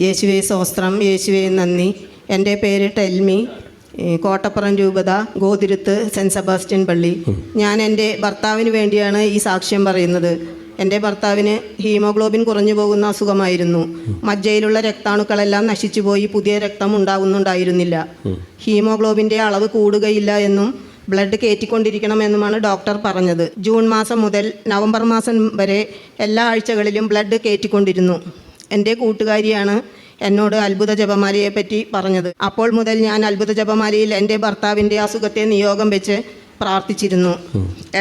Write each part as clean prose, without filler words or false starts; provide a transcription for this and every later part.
യേശുവേ സ്തോത്രം, യേശുവേ നന്ദി. എൻ്റെ പേര് ടെൽമി, കോട്ടപ്പുറം രൂപത, ഗോതിരുത്ത് സെൻറ്റ് സെബാസ്റ്റ്യൻ പള്ളി. ഞാൻ എൻ്റെ ഭർത്താവിന് വേണ്ടിയാണ് ഈ സാക്ഷ്യം പറയുന്നത്. എൻ്റെ ഭർത്താവിന് ഹീമോഗ്ലോബിൻ കുറഞ്ഞു പോകുന്ന അസുഖമായിരുന്നു. മജ്ജയിലുള്ള രക്താണുക്കളെല്ലാം നശിച്ചുപോയി, പുതിയ രക്തം ഉണ്ടാകുന്നുണ്ടായിരുന്നില്ല. ഹീമോഗ്ലോബിൻ്റെ അളവ് കൂടുകയില്ല എന്നും ബ്ലഡ് കയറ്റിക്കൊണ്ടിരിക്കണമെന്നുമാണ് ഡോക്ടർ പറഞ്ഞത്. ജൂൺ മാസം മുതൽ നവംബർ മാസം വരെ എല്ലാ ആഴ്ചകളിലും ബ്ലഡ് കയറ്റിക്കൊണ്ടിരുന്നു. എൻ്റെ കൂട്ടുകാരിയാണ് എന്നോട് അത്ഭുത ജപമാലയെപ്പറ്റി പറഞ്ഞത്. അപ്പോൾ മുതൽ ഞാൻ അത്ഭുത ജപമാലയിൽ എൻ്റെ ഭർത്താവിൻ്റെ അസുഖത്തെ നിയോഗം വെച്ച് പ്രാർത്ഥിച്ചിരുന്നു.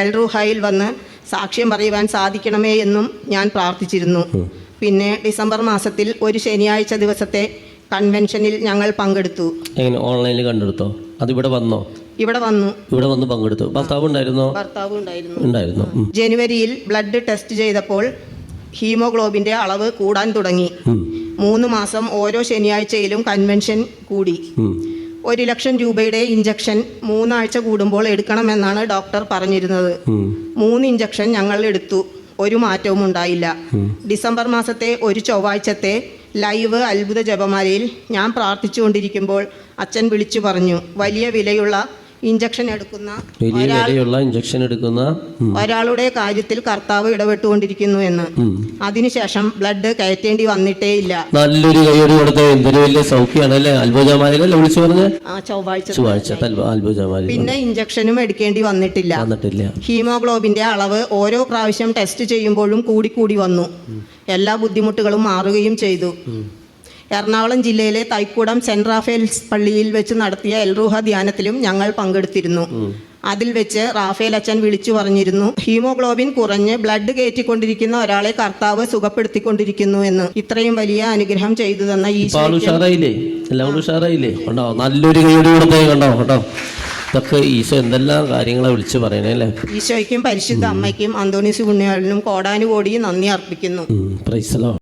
എൽ റൂഹായിൽ വന്ന് സാക്ഷ്യം പറയുവാൻ സാധിക്കണമേ എന്നും ഞാൻ പ്രാർത്ഥിച്ചിരുന്നു. പിന്നെ ഡിസംബർ മാസത്തിൽ ഒരു ശനിയാഴ്ച ദിവസത്തെ കൺവെൻഷനിൽ ഞങ്ങൾ പങ്കെടുത്തു. ഓൺലൈനിൽ കണ്ടെടുത്തോ? അത് ഇവിടെ വന്നോ? ഇവിടെ വന്ന് പങ്കെടുത്തു. ഭർത്താവ് ഉണ്ടായിരുന്നോ? ഭർത്താവ് ഉണ്ടായിരുന്നു. ജനുവരിയിൽ ബ്ലഡ് ടെസ്റ്റ് ചെയ്തപ്പോൾ ഹീമോഗ്ലോബിൻ്റെ അളവ് കൂടാൻ തുടങ്ങി. 3 മാസം ഓരോ ശനിയാഴ്ചയിലും കൺവെൻഷൻ കൂടി. 1,00,000 രൂപയുടെ ഇഞ്ചക്ഷൻ 3 ആഴ്ച കൂടുമ്പോൾ എടുക്കണമെന്നാണ് ഡോക്ടർ പറഞ്ഞിരുന്നത്. 3 ഇഞ്ചക്ഷൻ ഞങ്ങൾ എടുത്തു. ഒരു മാറ്റവും ഉണ്ടായില്ല. ഡിസംബർ മാസത്തെ ഒരു ചൊവ്വാഴ്ചത്തെ ലൈവ് അത്ഭുത ജപമാലയിൽ ഞാൻ പ്രാർത്ഥിച്ചുകൊണ്ടിരിക്കുമ്പോൾ അച്ഛൻ വിളിച്ചു പറഞ്ഞു, വലിയ വിലയുള്ള ഇഞ്ചക്ഷൻ എടുക്കുന്ന ഒരാളുടെ കാര്യത്തിൽ കർത്താവ് ഇടപെട്ടുകൊണ്ടിരിക്കുന്നു എന്ന്. അതിനുശേഷം ബ്ലഡ് കയറ്റേണ്ടി വന്നിട്ടേയില്ല. നല്ലൊരു കൈയോട് കൊടുത്ത എന്തൊരു വലിയ സൗഖ്യമാണല്ലേ. അത്ഭുതമാലയിലല്ലേ വിളിച്ചു പറഞ്ഞ? ചൊവ്വാഴ്ച. പിന്നെ ഇഞ്ചക്ഷനും എടുക്കേണ്ടി വന്നിട്ടില്ല. ഹീമോഗ്ലോബിന്റെ അളവ് ഓരോ പ്രാവശ്യം ടെസ്റ്റ് ചെയ്യുമ്പോഴും കൂടി വന്നു. എല്ലാ ബുദ്ധിമുട്ടുകളും മാറുകയും ചെയ്തു. എറണാകുളം ജില്ലയിലെ തൈക്കൂടം സെൻറ്റ് റാഫേൽസ് പള്ളിയിൽ വെച്ച് നടത്തിയ എൽറൂഹ ധ്യാനത്തിലും ഞങ്ങൾ പങ്കെടുത്തിരുന്നു. അതിൽ വെച്ച് റാഫേൽ അച്ഛൻ വിളിച്ചു പറഞ്ഞിരുന്നു, ഹീമോഗ്ലോബിൻ കുറഞ്ഞ് ബ്ലഡ് കയറ്റിക്കൊണ്ടിരിക്കുന്ന ഒരാളെ കർത്താവ് സുഖപ്പെടുത്തിക്കൊണ്ടിരിക്കുന്നു എന്ന്. ഇത്രയും വലിയ അനുഗ്രഹം ചെയ്തു തന്ന നല്ലൊരു കൈയോട് കൊടുത്തേ. കണ്ടോ ഇതൊക്കെ ഈശോ എന്തെല്ലാം കാര്യങ്ങളെ വിളിച്ചു പറയണേ അല്ലേ. ഈശോയ്ക്കും പരിശുദ്ധ അമ്മയ്ക്കും അന്തോണീസ് പുണ്യാളനും കോടാനുകോടി നന്ദി അർപ്പിക്കുന്നു. Praise the Lord.